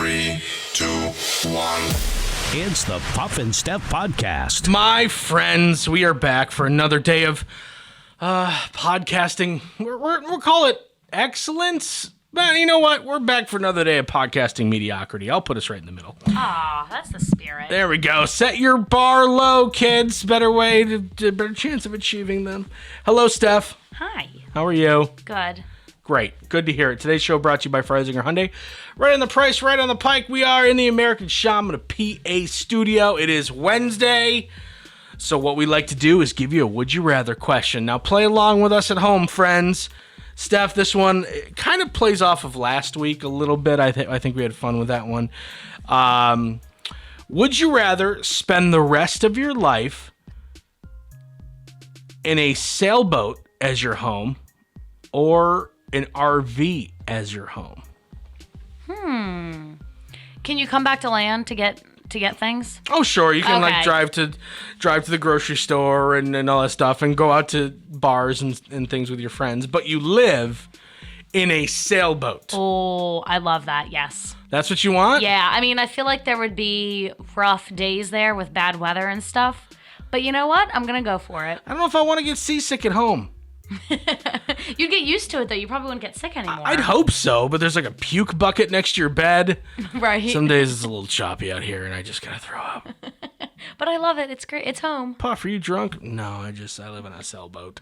3, 2, 1. It's the Puff and Steph podcast. My friends, we are back for another day of podcasting. We'll call it excellence. But you know what? We're back for another day of podcasting mediocrity. I'll put us right in the middle. Aw, that's the spirit. There we go. Set your bar low, kids. Better chance of achieving them. Hello, Steph. Hi. How are you? Good. Great. Good to hear it. Today's show brought to you by Freisinger Hyundai. Right on the price, right on the pike. We are in the American Shaman PA studio. It is Wednesday. So what we like to do is give you a would you rather question. Now play along with us at home, friends. Steph, this one kind of plays off of last week a little bit. I think we had fun with that one. Would you rather spend the rest of your life in a sailboat as your home or an RV as your home? Can you come back to land to get things? Oh, sure. You can Okay. drive to the grocery store and all that stuff and go out to bars and things with your friends, but you live in a sailboat. Oh, I love that. Yes. That's what you want? Yeah. I mean, I feel like there would be rough days there with bad weather and stuff. But you know what? I'm going to go for it. I don't know if I want to get seasick at home. You'd get used to it, though. You probably wouldn't get sick anymore. I'd hope so, but there's like a puke bucket next to your bed. Right. Some days it's a little choppy out here and I just gotta throw up. But I love it. It's great. It's home. Puff, are you drunk? No, I live in a sailboat.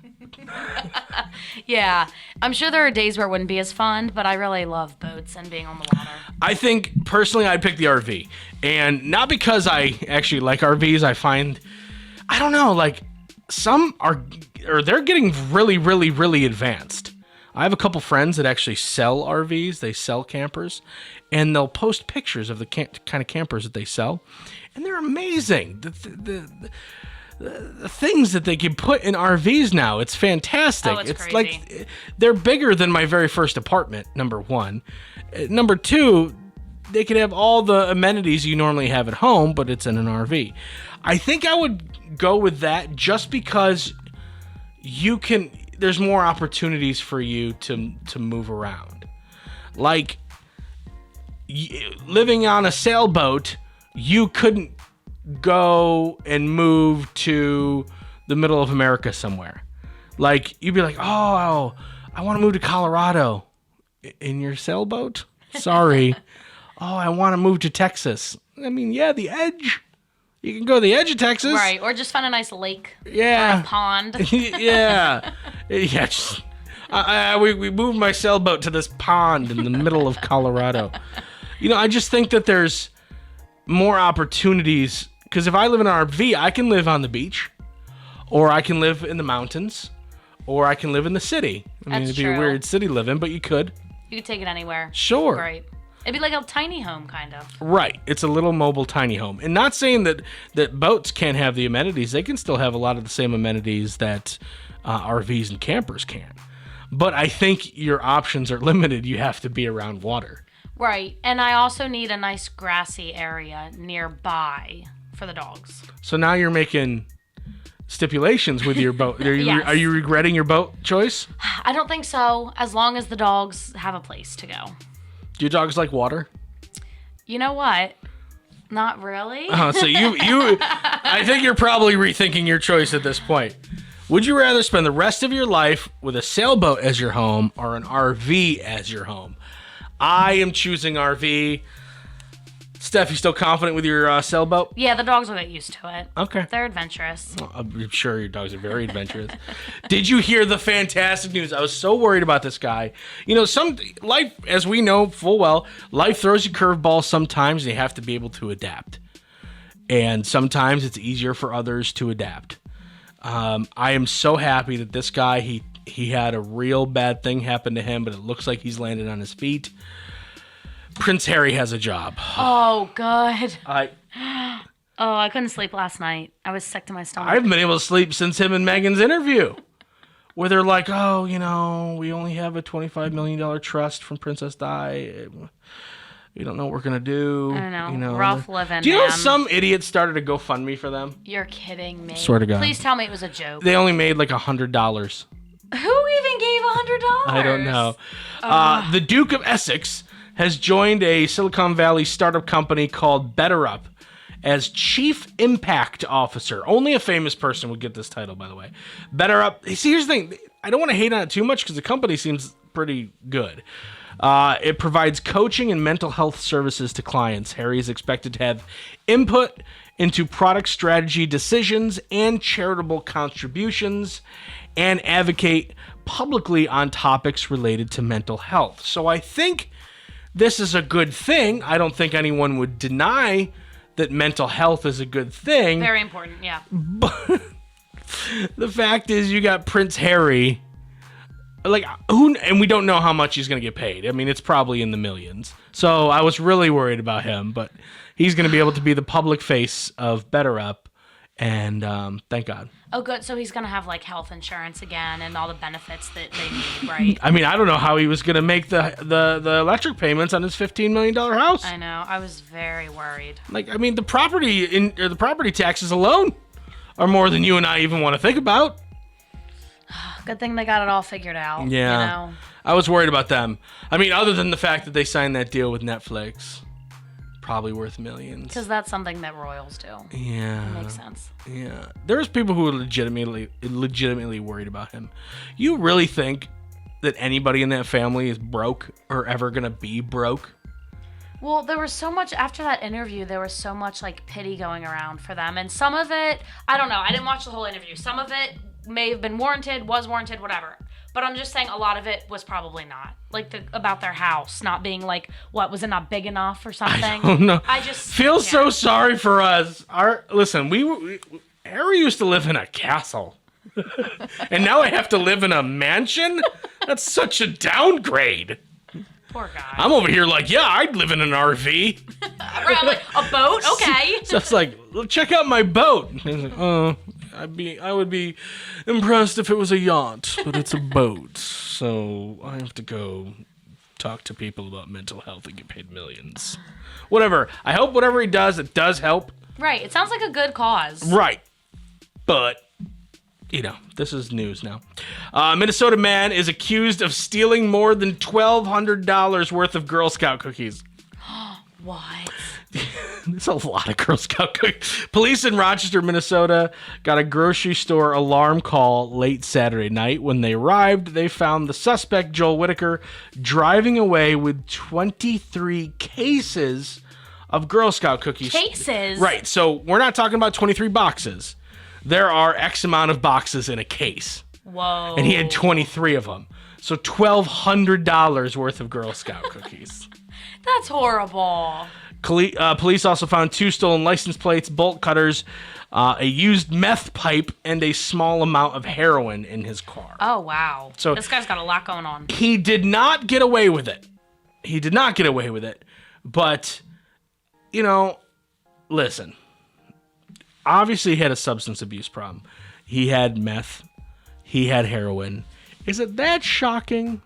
Yeah. I'm sure there are days where it wouldn't be as fun, but I really love boats and being on the water. I think, personally, I'd pick the RV. And not because I actually like RVs. I don't know, like, some they're getting really, really, really advanced. I have a couple friends that actually sell RVs. They sell campers. And they'll post pictures of the kind of campers that they sell. And they're amazing. The things that they can put in RVs now, it's fantastic. Oh, it's crazy. Like they're bigger than my very first apartment, number one. Number two, they could have all the amenities you normally have at home, but it's in an RV. I think I would go with that just because there's more opportunities for you to move around. Like living on a sailboat, you couldn't go and move to the middle of America somewhere. Like you'd be like, oh, I want to move to Colorado in your sailboat. Sorry. Oh, I want to move to Texas. I mean, yeah, the edge. You can go to the edge of Texas. Right. Or just find a nice lake. Yeah. Or a pond. Yeah. Yeah. Just, we moved my sailboat to this pond in the middle of Colorado. You know, I just think that there's more opportunities. Because if I live in an RV, I can live on the beach. Or I can live in the mountains. Or I can live in the city. I mean, That's it'd be true. a weird city living, but you could. You could take it anywhere. Sure. Right. It'd be like a tiny home, kind of. Right. It's a little mobile tiny home. And not saying that boats can't have the amenities. They can still have a lot of the same amenities that RVs and campers can. But I think your options are limited. You have to be around water. Right. And I also need a nice grassy area nearby for the dogs. So now you're making stipulations with your boat. Yes. Are you regretting your boat choice? I don't think so, as long as the dogs have a place to go. Do your dogs like water? You know what? Not really. So I think you're probably rethinking your choice at this point. Would you rather spend the rest of your life with a sailboat as your home or an RV as your home? I am choosing RV. Steph, you still confident with your sailboat? Yeah, the dogs will get used to it. Okay. They're adventurous. I'm sure your dogs are very adventurous. Did you hear the fantastic news? I was so worried about this guy. You know, life, as we know full well, life throws you curveballs sometimes, and you have to be able to adapt. And sometimes it's easier for others to adapt. I am so happy that this guy, he had a real bad thing happen to him, but it looks like he's landed on his feet. Prince Harry has a job. Oh, good. I couldn't sleep last night. I was sick to my stomach. haven't been able to sleep since him and Meghan's interview, where they're like, oh, you know, we only have a $25 million trust from Princess Di. We don't know what we're going to do. I don't know. You know. Rough living, Do you know man. some idiot started a GoFundMe for them? You're kidding me. Swear to God. Please tell me it was a joke. They only made like $100. Who even gave $100? I don't know. The Duke of Essex has joined a Silicon Valley startup company called BetterUp as Chief Impact Officer. Only a famous person would get this title, by the way. BetterUp. See, here's the thing. I don't want to hate on it too much because the company seems pretty good. It provides coaching and mental health services to clients. Harry is expected to have input into product strategy decisions and charitable contributions and advocate publicly on topics related to mental health. So I think this is a good thing. I don't think anyone would deny that mental health is a good thing. Very important, yeah. But the fact is, you got Prince Harry, like, who, and we don't know how much he's going to get paid. I mean, it's probably in the millions. So I was really worried about him, but he's going to be able to be the public face of BetterUp, and thank God. Oh, good. So he's going to have, like, health insurance again and all the benefits that they need, right? I mean, I don't know how he was going to make the electric payments on his $15 million house. I know. I was very worried. Like, I mean, the property taxes alone are more than you and I even want to think about. Good thing they got it all figured out. Yeah. You know? I was worried about them. I mean, other than the fact that they signed that deal with Netflix, probably worth millions. Because that's something that royals do. Yeah. It makes sense. Yeah. There's people who are legitimately worried about him. You really think that anybody in that family is broke or ever going to be broke? Well, there was so much, after that interview, there was so much, like, pity going around for them. And some of it, I don't know, I didn't watch the whole interview. Some of it may have been warranted, was warranted, whatever. But I'm just saying a lot of it was probably not. Like, about their house not being, like, what, was it not big enough or something? I don't know. I just feel so sorry for us. Listen, Harry used to live in a castle. And now I have to live in a mansion? That's such a downgrade. Poor guy. I'm over here like, yeah, I'd live in an RV. Right, I'm like, a boat? Okay. So it's like, check out my boat. And he's like, I would be impressed if it was a yacht, but it's a boat. So I have to go talk to people about mental health and get paid millions. Whatever. I hope whatever he does, it does help. Right. It sounds like a good cause. Right. But, you know, this is news now. Minnesota man is accused of stealing more than $1,200 worth of Girl Scout cookies. What? There's a lot of Girl Scout cookies. Police in Rochester, Minnesota got a grocery store alarm call late Saturday night. When they arrived, they found the suspect, Joel Whitaker, driving away with 23 cases of Girl Scout cookies. Cases? Right. So we're not talking about 23 boxes. There are X amount of boxes in a case. Whoa. And he had 23 of them. So $1,200 worth of Girl Scout cookies. That's horrible. Police also found 2 stolen license plates, bolt cutters, a used meth pipe, and a small amount of heroin in his car. Oh, wow. So this guy's got a lot going on. He did not get away with it. But, you know, listen. Obviously, he had a substance abuse problem. He had meth. He had heroin. Is it that shocking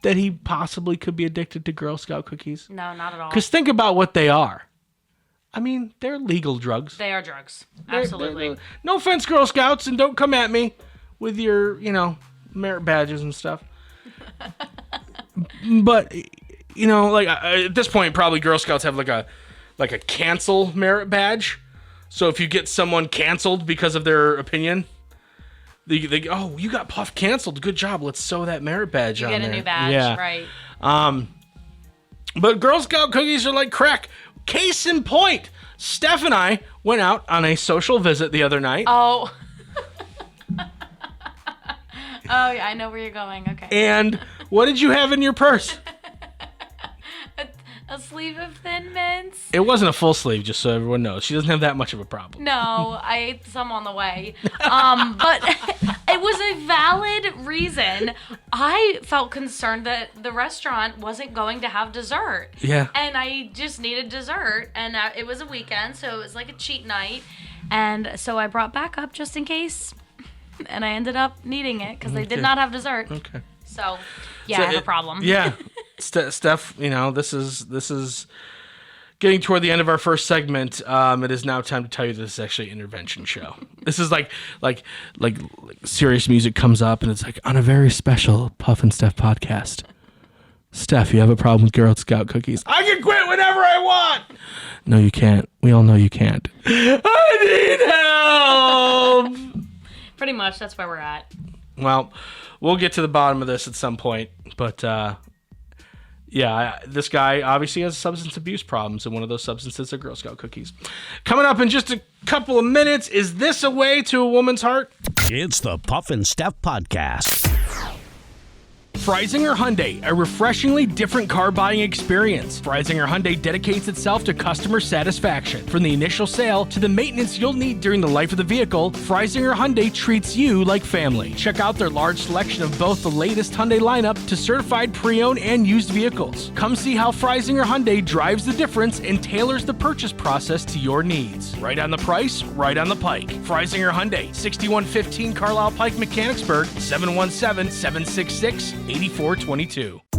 that he possibly could be addicted to Girl Scout cookies? No, not at all. Because think about what they are. I mean, they're legal drugs. They are drugs. Absolutely. No offense, Girl Scouts, and don't come at me with your, merit badges and stuff. But, at this point, probably Girl Scouts have like a cancel merit badge. So if you get someone canceled because of their opinion, they go, oh, you got Puff canceled. Good job. Let's sew that merit badge on there. You get a new badge, right. But Girl Scout cookies are like crack. Case in point, Steph and I went out on a social visit the other night. Oh. Oh, yeah, I know where you're going. Okay. And what did you have in your purse? A sleeve of Thin Mints? It wasn't a full sleeve, just so everyone knows. She doesn't have that much of a problem. No, I ate some on the way. But it was a valid reason. I felt concerned that the restaurant wasn't going to have dessert. Yeah. And I just needed dessert. And it was a weekend, so it was like a cheat night. And so I brought backup just in case. And I ended up needing it because they did not have dessert. Okay. So, yeah, I have a problem. Yeah. Steph, this is getting toward the end of our first segment. It is now time to tell you this is actually an intervention show. This is like serious music comes up and it's like on a very special Puff and Steph podcast. Steph, you have a problem with Girl Scout cookies. I can quit whenever I want. No, you can't. We all know you can't. I need help. Pretty much, that's where we're at. Well, we'll get to the bottom of this at some point. But, this guy obviously has substance abuse problems, and one of those substances are Girl Scout cookies. Coming up in just a couple of minutes, is this a way to a woman's heart? It's the Puff and Steph Podcast. Freisinger Hyundai, a refreshingly different car buying experience. Freisinger Hyundai dedicates itself to customer satisfaction. From the initial sale to the maintenance you'll need during the life of the vehicle, Freisinger Hyundai treats you like family. Check out their large selection of both the latest Hyundai lineup to certified pre-owned and used vehicles. Come see how Freisinger Hyundai drives the difference and tailors the purchase process to your needs. Right on the price, right on the pike. Freisinger Hyundai, 6115 Carlisle Pike, Mechanicsburg, 717-766-8422.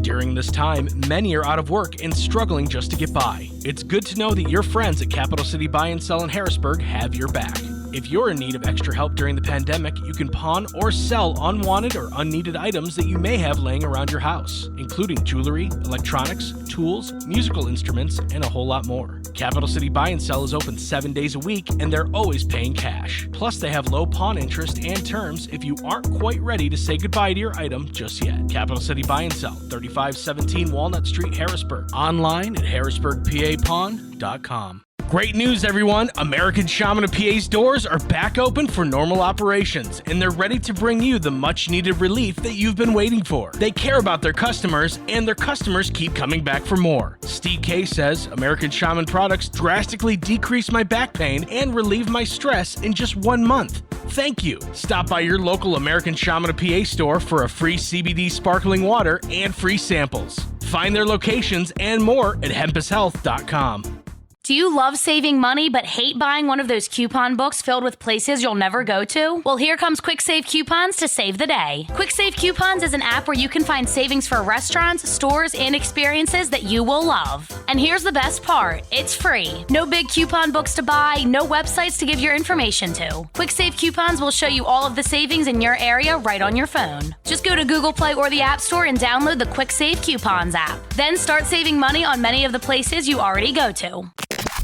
During this time, many are out of work and struggling just to get by. It's good to know that your friends at Capital City Buy and Sell in Harrisburg have your back. If you're in need of extra help during the pandemic, you can pawn or sell unwanted or unneeded items that you may have laying around your house, including jewelry, electronics, tools, musical instruments, and a whole lot more. Capital City Buy and Sell is open 7 days a week, and they're always paying cash. Plus, they have low pawn interest and terms if you aren't quite ready to say goodbye to your item just yet. Capital City Buy and Sell, 3517 Walnut Street, Harrisburg. Online at harrisburgpapawn.com. Great news, everyone! American Shaman of PA's doors are back open for normal operations, and they're ready to bring you the much-needed relief that you've been waiting for. They care about their customers, and their customers keep coming back for more. Steve K says, American Shaman products drastically decrease my back pain and relieve my stress in just 1 month. Thank you. Stop by your local American Shaman of PA store for a free CBD sparkling water and free samples. Find their locations and more at hempushealth.com. Do you love saving money but hate buying one of those coupon books filled with places you'll never go to? Well, here comes Quick Save Coupons to save the day. Quick Save Coupons is an app where you can find savings for restaurants, stores, and experiences that you will love. And here's the best part. It's free. No big coupon books to buy, no websites to give your information to. Quick Save Coupons will show you all of the savings in your area right on your phone. Just go to Google Play or the App Store and download the Quick Save Coupons app. Then start saving money on many of the places you already go to.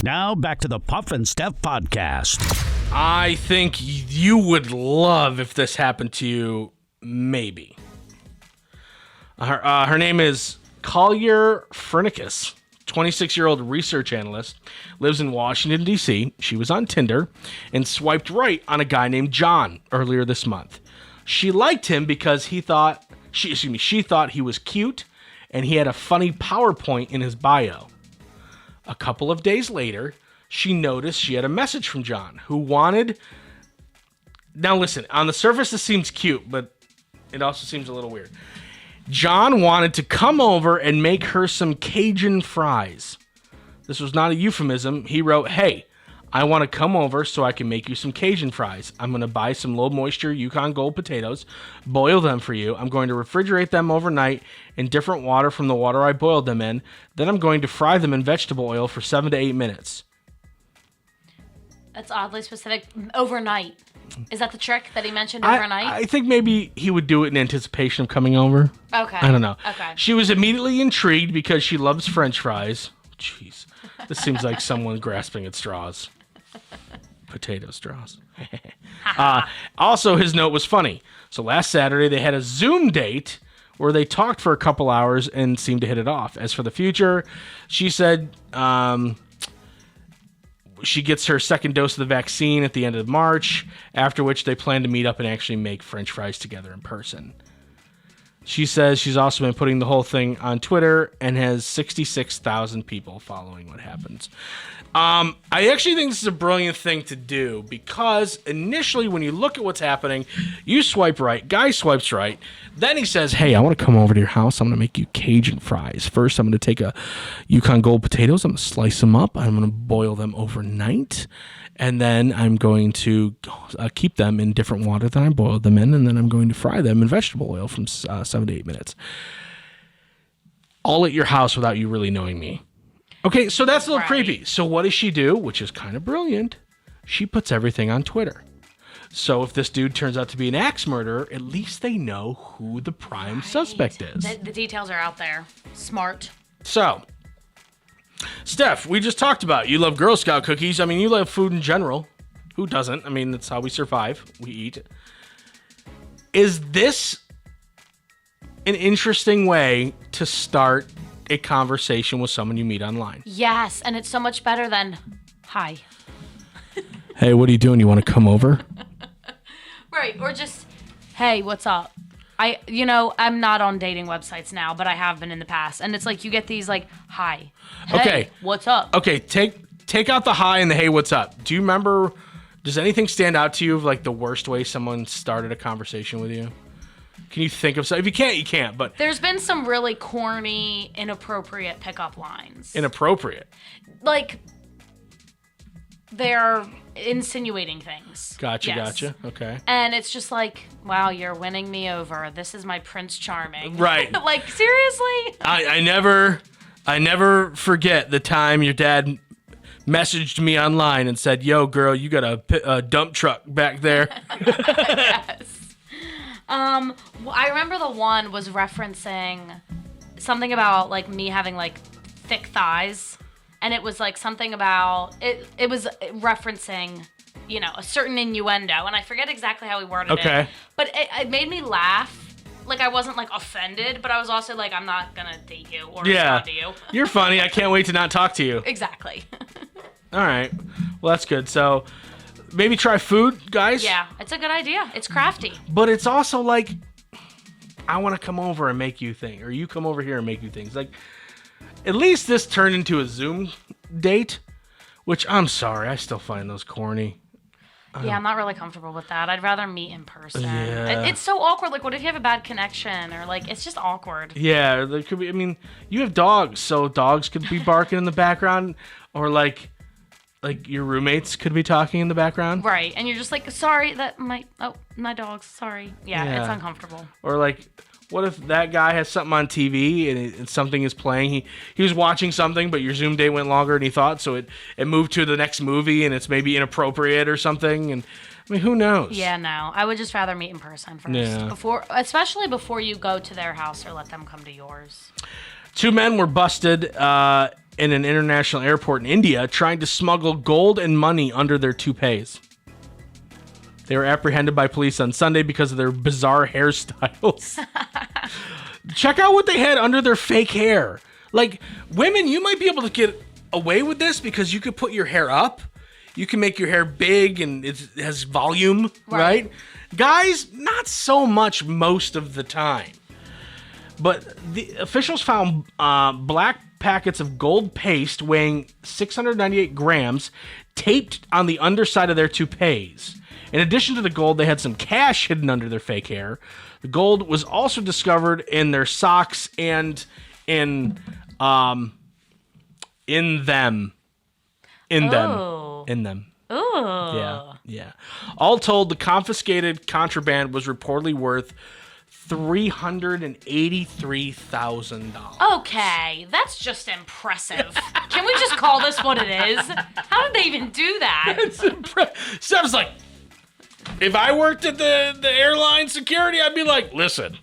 Now back to the Puff and Steph Podcast. I think you would love if this happened to you, maybe. Her name is Collier Frenicus, 26-year-old research analyst, lives in Washington, D.C. She was on Tinder and swiped right on a guy named John earlier this month. She liked him because she thought he was cute and he had a funny PowerPoint in his bio. A couple of days later, she noticed she had a message from John who wanted... Now listen, on the surface this seems cute, but it also seems a little weird. John wanted to come over and make her some Cajun fries. This was not a euphemism. He wrote, "Hey, I want to come over so I can make you some Cajun fries. I'm going to buy some low moisture Yukon Gold potatoes, boil them for you. I'm going to refrigerate them overnight in different water from the water I boiled them in. Then I'm going to fry them in vegetable oil for 7 to 8 minutes. That's oddly specific. Overnight. Is that the trick that he mentioned, overnight? I think maybe he would do it in anticipation of coming over. Okay. I don't know. Okay. She was immediately intrigued because she loves French fries. Jeez. This seems like someone grasping at straws. Potato straws. Also, his note was funny. So last Saturday, they had a Zoom date where they talked for a couple hours and seemed to hit it off. As for the future, she said she gets her second dose of the vaccine at the end of March, after which they plan to meet up and actually make French fries together in person. She says she's also been putting the whole thing on Twitter and has 66,000 people following what happens. I actually think this is a brilliant thing to do because initially when you look at what's happening, you swipe right, guy swipes right, then he says, hey, I want to come over to your house. I'm going to make you Cajun fries. First, I'm going to take a Yukon Gold potatoes. I'm going to slice them up. I'm going to boil them overnight. And then I'm going to keep them in different water than I boiled them in. And then I'm going to fry them in vegetable oil from 7 to 8 minutes. All at your house without you really knowing me. Okay, so that's a little creepy. So what does she do, which is kind of brilliant? She puts everything on Twitter. So if this dude turns out to be an axe murderer, at least they know who the prime suspect is. The details are out there. Smart. So, Steph, we just talked about you love Girl Scout cookies. I mean, you love food in general. Who doesn't? I mean, that's how we survive. We eat. Is this an interesting way to start a conversation with someone you meet online? Yes, and it's so much better than hi. Hey, what are you doing? You want to come over? Right, or just, hey, what's up? I'm not on dating websites now, but I have been in the past. And it's like you get these like, hi. Hey, Okay. what's up? Okay, take out the hi and the hey, what's up? Do you remember, does anything stand out to you of like the worst way someone started a conversation with you? Can you think of something? If you can't, you can't, but There's been some really corny, inappropriate pickup lines. inappropriate. Like, they're insinuating things. Gotcha, Yes. gotcha. Okay. And it's just like, wow, you're winning me over. This is my Prince Charming. Right. Like, seriously? I never forget the time your dad messaged me online and said, "Yo, girl, you got a dump truck back there." Yes. Well, I remember the one was referencing something about like me having like thick thighs, and it was like something about it. It was referencing, a certain innuendo, and I forget exactly how he worded it. Okay. But it made me laugh. Like, I wasn't like offended, but I was also like, I'm not gonna date you or Yeah. respond to you. You're funny. I can't wait to not talk to you. Exactly. All right. Well, that's good. So maybe try food, guys. Yeah, it's a good idea. It's crafty. But it's also like, I want to come over and make you things, or you come over here and make you things. Like, at least this turned into a Zoom date, which I'm sorry, I still find those corny. Yeah, I'm not really comfortable with that. I'd rather meet in person. Yeah. It's so awkward. Like, what if you have a bad connection? Or, like, it's just awkward. Yeah, there could be. I mean, you have dogs, so dogs could be barking in the background, or like your roommates could be talking in the background, Right. And you're just like, sorry, that my dog's sorry. Yeah, Yeah. it's uncomfortable. or like, what if that guy has something on TV and something is playing? He was watching something, but your Zoom day went longer than he thought, so it moved to the next movie, and it's maybe inappropriate or something. And I mean, who knows? Yeah, no. I would just rather meet in person first. Yeah. Especially before you go to their house or let them come to yours. 2 men were busted in an international airport in India trying to smuggle gold and money under their toupees. They were apprehended by police on Sunday because of their bizarre hairstyles. Check out what they had under their fake hair. Like, women, you might be able to get away with this because you could put your hair up. You can make your hair big and it has volume, right? Guys, not so much most of the time. But the officials found black packets of gold paste weighing 698 grams taped on the underside of their toupees. In addition to the gold, they had some cash hidden under their fake hair. The gold was also discovered in their socks and in them. Oh. Ooh. Yeah. All told, the confiscated contraband was reportedly worth $383,000. Okay, that's just impressive. Can we just call this what it is? How did they even do that? Steph's like, if I worked at the airline security, I'd be like, listen,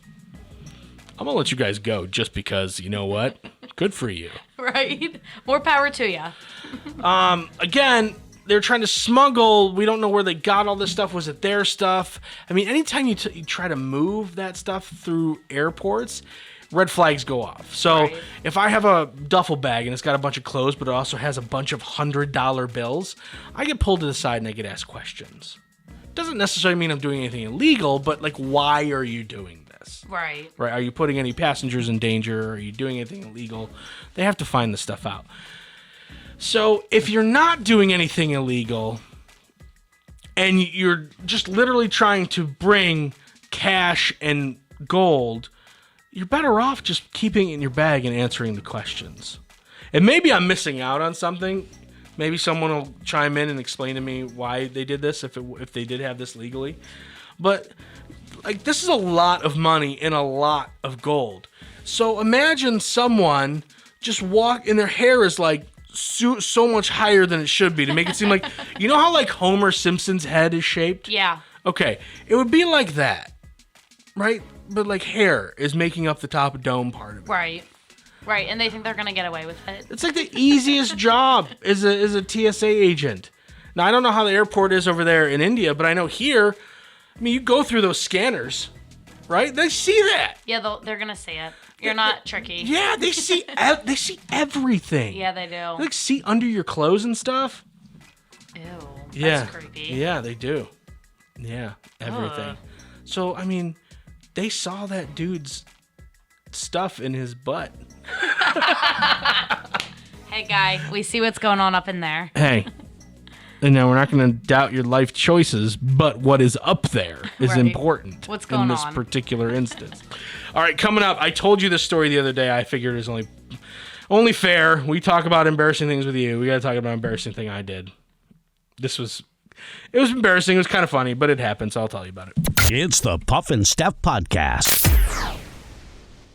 I'm gonna let you guys go just because, you know what? Good for you. Right? More power to you. Again, they're trying to smuggle. We don't know where they got all this stuff. Was it their stuff? I mean, anytime you try to move that stuff through airports, red flags go off. So Right. if I have a duffel bag and it's got a bunch of clothes, but it also has a bunch of $100 bills, I get pulled to the side and I get asked questions. Doesn't necessarily mean I'm doing anything illegal, but like, why are you doing this? Right. Right? Are you putting any passengers in danger? Are you doing anything illegal? They have to find this stuff out. So if you're not doing anything illegal and you're just literally trying to bring cash and gold, you're better off just keeping it in your bag and answering the questions. And maybe I'm missing out on something. Maybe someone will chime in and explain to me why they did this, if they did have this legally. But like, this is a lot of money and a lot of gold. So imagine someone just and their hair is like so much higher than it should be to make it seem like, you know how like Homer Simpson's head is shaped? Yeah. Okay, it would be like that, right? But like hair is making up the top dome part of it. Right. Right, and they think they're gonna get away with it. It's like the easiest job is a TSA agent. Now, I don't know how the airport is over there in India, but I know here, I mean, you go through those scanners, right? They see that. Yeah, they're gonna see it. You're not tricky. Yeah, they see they see everything. Yeah, they do. They like see under your clothes and stuff. Ew. Yeah. That's creepy. Yeah, they do. Yeah, everything. Ugh. So, I mean, they saw that dude's stuff in his butt. Hey, guy, we see what's going on up in there. Hey. And now we're not going to doubt your life choices, but what is up there is Right. important. What's going in this on? particular instance. All right, coming up, I told you this story the other day. I figured it was only fair. We talk about embarrassing things with you. We got to talk about an embarrassing thing I did. It was embarrassing. It was kind of funny, but it happened, so I'll tell you about it. It's the Puff and Steph Podcast.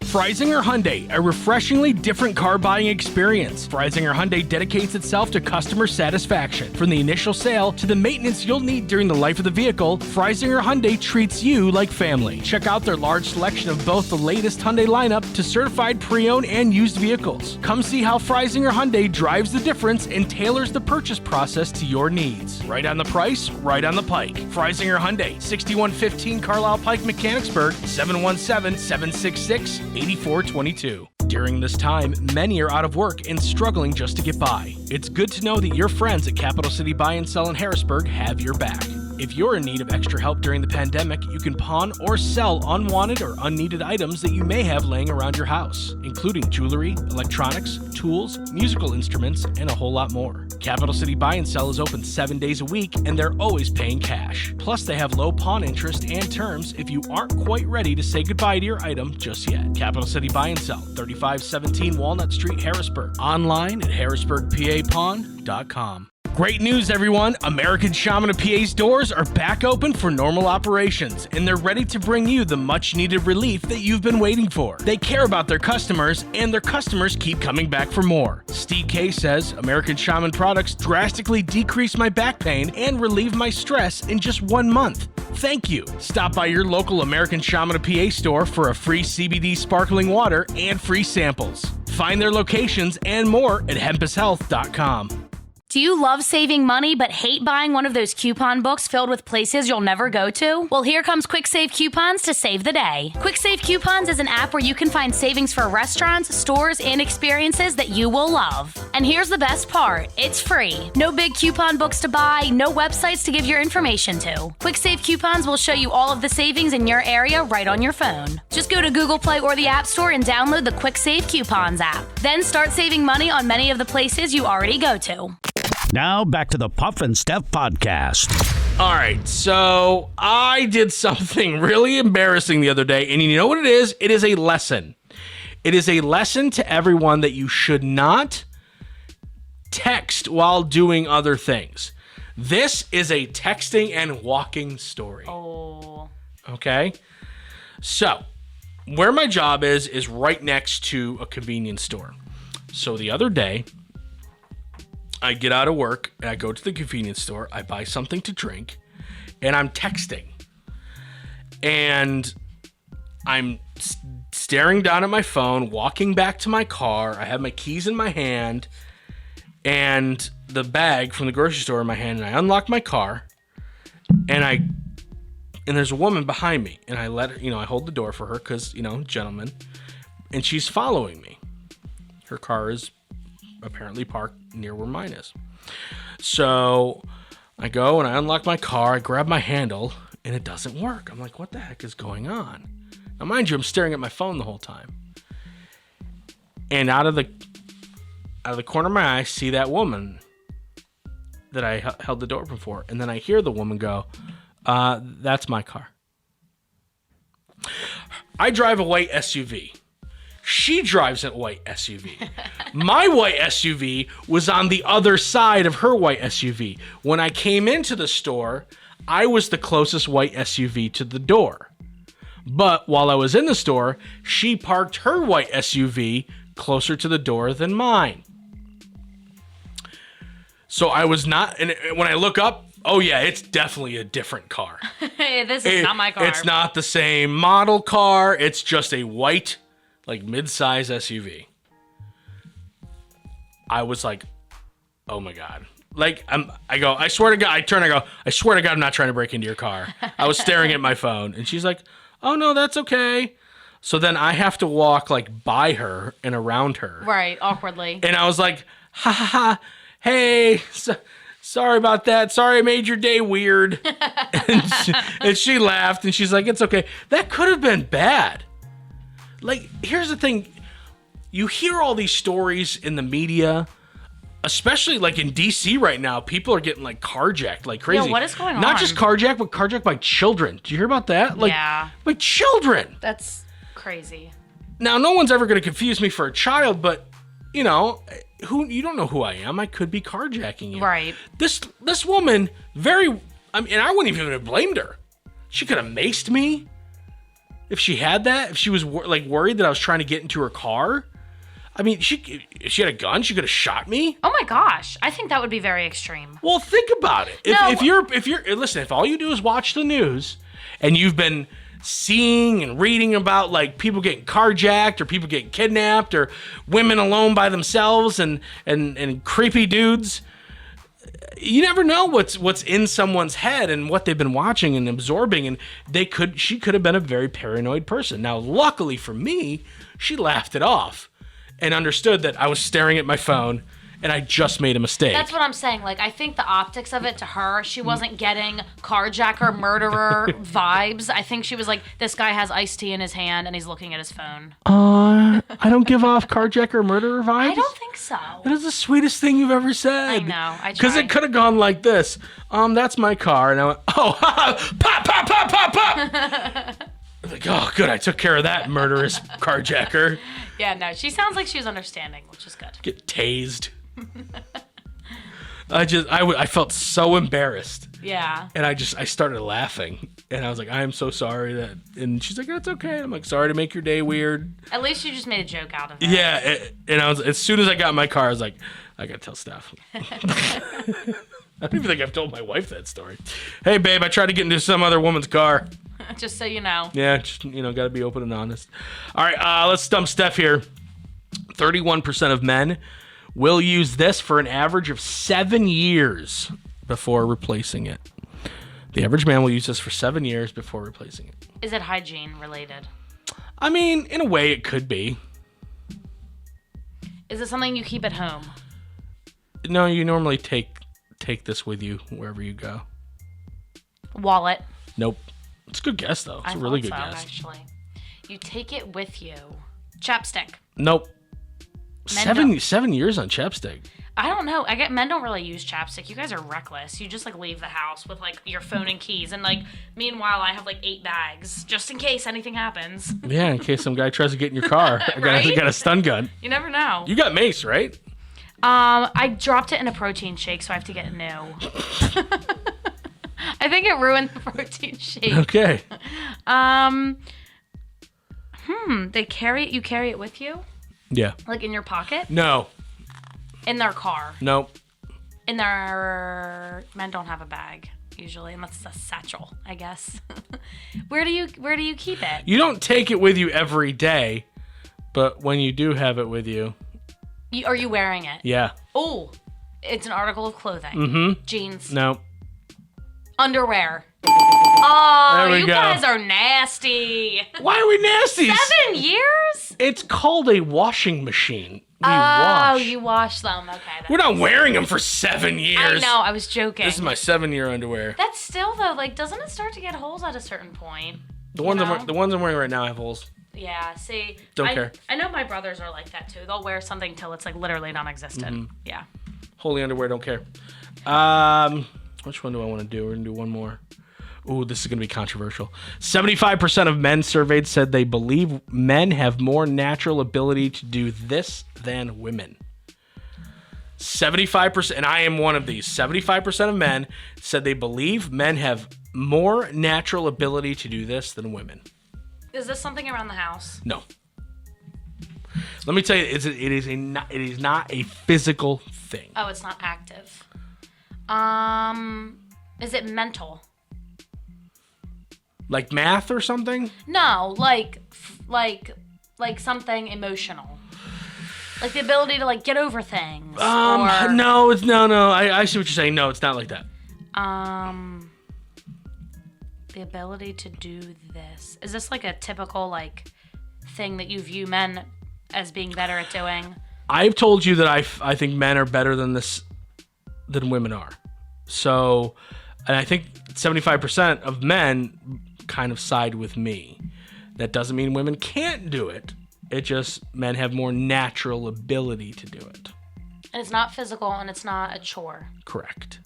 Freisinger Hyundai, a refreshingly different car buying experience. Freisinger Hyundai dedicates itself to customer satisfaction. From the initial sale to the maintenance you'll need during the life of the vehicle, Freisinger Hyundai treats you like family. Check out their large selection of both the latest Hyundai lineup to certified pre-owned and used vehicles. Come see how Freisinger Hyundai drives the difference and tailors the purchase process to your needs. Right on the price, right on the pike. Freisinger Hyundai, 6115 Carlisle Pike, Mechanicsburg, 717-766-8422. During this time, many are out of work and struggling just to get by. It's good to know that your friends at Capital City Buy and Sell in Harrisburg have your back. If you're in need of extra help during the pandemic, you can pawn or sell unwanted or unneeded items that you may have laying around your house, including jewelry, electronics, tools, musical instruments, and a whole lot more. Capital City Buy and Sell is open 7 days a week, and they're always paying cash. Plus, they have low pawn interest and terms if you aren't quite ready to say goodbye to your item just yet. Capital City Buy and Sell, 3517 Walnut Street, Harrisburg. Online at harrisburgpapawn.com. Great news, everyone! American Shaman of PA's doors are back open for normal operations, and they're ready to bring you the much-needed relief that you've been waiting for. They care about their customers, and their customers keep coming back for more. Steve K says, American Shaman products drastically decrease my back pain and relieve my stress in just 1 month. Thank you. Stop by your local American Shaman of PA store for a free CBD sparkling water and free samples. Find their locations and more at hempushealth.com. Do you love saving money but hate buying one of those coupon books filled with places you'll never go to? Well, here comes Quick Save Coupons to save the day. Quick Save Coupons is an app where you can find savings for restaurants, stores, and experiences that you will love. And here's the best part. It's free. No big coupon books to buy, no websites to give your information to. Quick Save Coupons will show you all of the savings in your area right on your phone. Just go to Google Play or the App Store and download the Quick Save Coupons app. Then start saving money on many of the places you already go to. Now back to the Puff and Steph Podcast. All right, so I did something really embarrassing the other day, and you know what it is? It is a lesson. It is a lesson to everyone that you should not text while doing other things. This is a texting and walking story. Oh. Okay? So, where my job is right next to a convenience store. So the other day, I get out of work and I go to the convenience store. I buy something to drink and I'm texting. And I'm staring down at my phone, walking back to my car. I have my keys in my hand and the bag from the grocery store in my hand. And I unlock my car and there's a woman behind me. And I let her, I hold the door for her because, gentleman. And she's following me. Her car is apparently parked near where mine is. So I go and I unlock my car, I grab my handle, and it doesn't work. I'm like, what the heck is going on? Now, mind you, I'm staring at my phone the whole time. And out of the corner of my eye, I see that woman that I held the door open for. And then I hear the woman go, that's my car. I drive a white SUV. She drives a white SUV. My white SUV was on the other side of her white SUV. When I came into the store, I was the closest white SUV to the door. But while I was in the store, she parked her white SUV closer to the door than mine. So I was not, and when I look up Oh yeah, it's definitely a different car. This is not my car. It's not the same model car. It's just a white, like mid-size SUV. I was like, oh my God. Like I swear to God, I swear to God, I'm not trying to break into your car. I was staring at my phone, and she's like, oh no, that's okay. So then I have to walk like by her and around her. Right, awkwardly. And I was like, ha ha ha, hey, sorry about that. Sorry I made your day weird. and she laughed, and she's like, it's okay. That could have been bad. Like, here's the thing. You hear all these stories in the media, especially like in DC right now. People are getting like carjacked like crazy. Yeah, what is going on? Not just carjacked, but carjacked by children. Did you hear about that? Like, yeah. By children. That's crazy. Now, no one's ever going to confuse me for a child, but, you know, you don't know who I am. I could be carjacking you. Right. This woman, and I wouldn't even have blamed her. She could have maced me if she had that. If she was worried that I was trying to get into her car. I mean, if she had a gun, she could have shot me. Oh my gosh, I think that would be very extreme. Well, think about it. If all you do is watch the news, and you've been seeing and reading about like people getting carjacked or people getting kidnapped or women alone by themselves and creepy dudes, you never know what's in someone's head and what they've been watching and absorbing, and she could have been a very paranoid person. Now, luckily for me, she laughed it off and understood that I was staring at my phone and I just made a mistake. That's what I'm saying. Like, I think the optics of it to her, she wasn't getting carjacker, murderer vibes. I think she was like, this guy has iced tea in his hand and he's looking at his phone. I don't give off carjacker, murderer vibes. I don't think so. That is the sweetest thing you've ever said. I know. I Because it could have gone like this. That's my car. And I went, oh, pop, pop, pop, pop, pop. Like, oh, good. I took care of that murderous carjacker. Yeah, no. She sounds like she was understanding, which is good. Get tased. I felt so embarrassed. Yeah. And I started laughing. And I was like, I am so sorry that. And she's like, that's okay. I'm like, sorry to make your day weird. At least you just made a joke out of it. Yeah. And as soon as I got in my car, I was like, I got to tell Steph. I don't even think I've told my wife that story. Hey, babe, I tried to get into some other woman's car. Just so you know. Yeah, just, got to be open and honest. All right, let's stump Steph here. 31% of men will use this for an average of 7 years before replacing it. The average man will use this for 7 years before replacing it. Is it hygiene related? I mean, in a way, it could be. Is it something you keep at home? No, you normally take this with you wherever you go. Wallet. Nope. It's a good guess, though. It's a really good guess. Actually. You take it with you. Chapstick. Nope. 7 years on chapstick. I don't know. I get men don't really use chapstick. You guys are reckless. You just like leave the house with like your phone and keys, and like meanwhile I have like 8 bags just in case anything happens. Yeah, in case some guy tries to get in your car. I got a stun gun. You never know. You got mace, right? I dropped it in a protein shake, so I have to get a new. I think it ruined the protein shake. Okay. You carry it with you? Yeah. Like in your pocket? No. In their car? Nope. Men don't have a bag usually, unless it's a satchel, I guess. Where do you keep it? You don't take it with you every day, but when you do have it with you. Are you wearing it? Yeah. Oh, it's an article of clothing. Mm-hmm. Jeans. No. Underwear. Oh, you guys are nasty. Why are we nasty? 7 years? It's called a washing machine. Wash. You wash them. Okay. We're not wearing them for 7 years. I know. I was joking. This is my 7-year underwear. That's still though. Like, doesn't it start to get holes at a certain point? The ones I'm wearing right now have holes. Yeah. See. Don't care. I know my brothers are like that too. They'll wear something till it's like literally non-existent. Mm-hmm. Yeah. Holy underwear. Don't care. Which one do I want to do? We're gonna do one more. Ooh, this is going to be controversial. 75% of men surveyed said they believe men have more natural ability to do this than women. 75%, and I am one of these. 75% of men said they believe men have more natural ability to do this than women. Is this something around the house? No. Let me tell you, it is not a physical thing. Oh, it's not active. Is it mental? Like math or something? No, like something emotional. Like the ability to like get over things. Or, No, it's no. I see what you're saying. No, it's not like that. The ability to do this. Is this like a typical like thing that you view men as being better at doing? I've told you that I think men are better than women are. So, and I think 75% of men kind of side with me. That doesn't mean women can't do it. It just men have more natural ability to do it. And it's not physical and it's not a chore. Correct.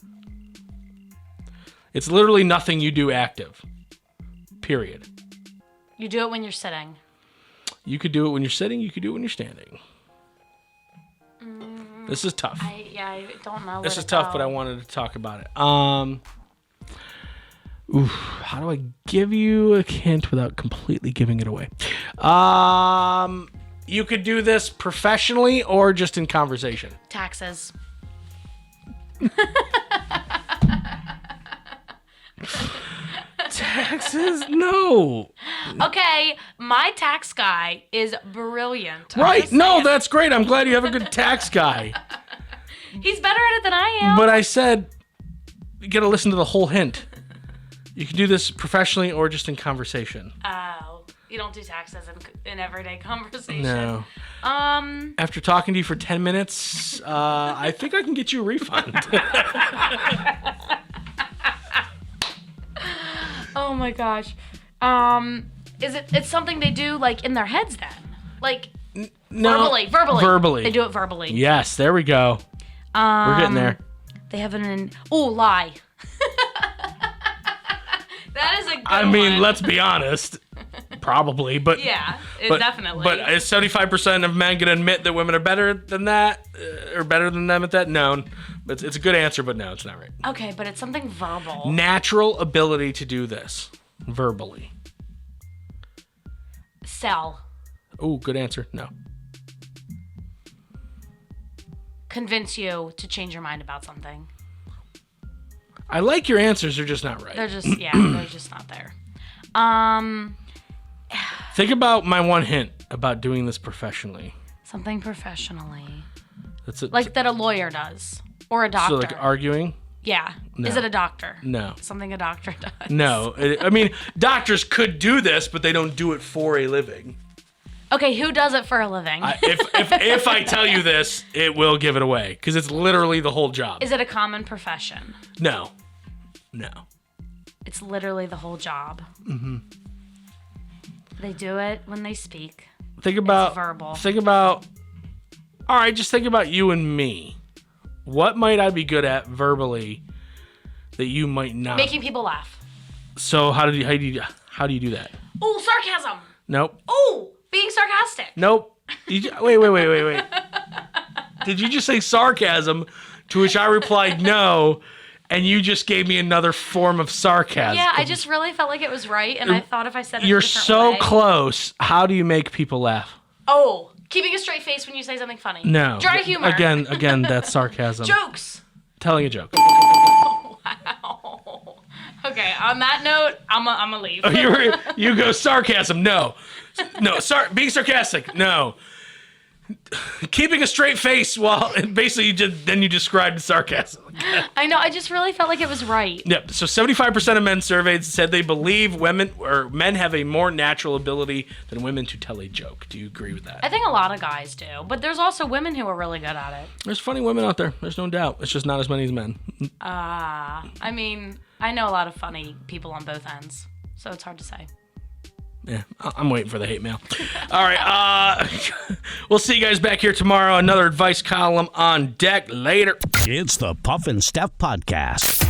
It's literally nothing you do active. Period. You do it when you're sitting. You could do it when you're sitting. You could do it when you're standing. This is tough. I don't know. This is tough, but I wanted to talk about it. How do I give you a hint without completely giving it away? You could do this professionally or just in conversation. Taxes. Taxes? No. Okay, my tax guy is brilliant. Right. No, that's great. I'm glad you have a good tax guy. He's better at it than I am. But I said, you got to listen to the whole hint. You can do this professionally or just in conversation. Oh, you don't do taxes in everyday conversation. No. After talking to you for 10 minutes, I think I can get you a refund. Oh my gosh. It's something they do like in their heads then? Like No. Verbally. They do it verbally. Yes, there we go. We're getting there. They have lie. That is a good one. Let's be honest. Probably, but yeah, definitely. But is 75% of men gonna admit that women are better than that, or better than them at that? No, but it's a good answer, but no, it's not right. Okay, but it's something verbal. Natural ability to do this verbally. Sell. Oh, good answer. No. Convince you to change your mind about something. I like your answers. They're just not right. They're just not there. Think about my one hint about doing this professionally. Something professionally. That's it. Like that a lawyer does. Or a doctor. So like arguing? Yeah. No. Is it a doctor? No. Something a doctor does. No. Doctors could do this, but they don't do it for a living. Okay, who does it for a living? If I tell you this, it will give it away because it's literally the whole job. Is it a common profession? No. It's literally the whole job. Mm-hmm. They do it when they speak. Think about it's verbal. All right, just think about you and me. What might I be good at verbally that you might not? Making people laugh. So how do you do that? Oh, sarcasm. Nope. Oh, being sarcastic. Nope. Wait. Did you just say sarcasm? To which I replied no, and you just gave me another form of sarcasm. Yeah, I just really felt like it was right, and I thought if I said it You're a different so way. close. How do you make people laugh? Oh, keeping a straight face when you say something funny. No. Dry humor. Again, that's sarcasm. Jokes. Telling a joke. Wow. Okay, on that note, I'm gonna leave. You go sarcasm. No. Being sarcastic. No. Keeping a straight face while basically you described sarcasm. I know. I just really felt like it was right. Yep. So 75% of men surveyed said they believe men have a more natural ability than women to tell a joke. Do you agree with that? I think a lot of guys do, but there's also women who are really good at it. There's funny women out there. There's no doubt. It's just not as many as men. I mean, I know a lot of funny people on both ends, so it's hard to say. Yeah, I'm waiting for the hate mail. All right, we'll see you guys back here tomorrow. Another advice column on deck later. It's the Puff and Steph Podcast.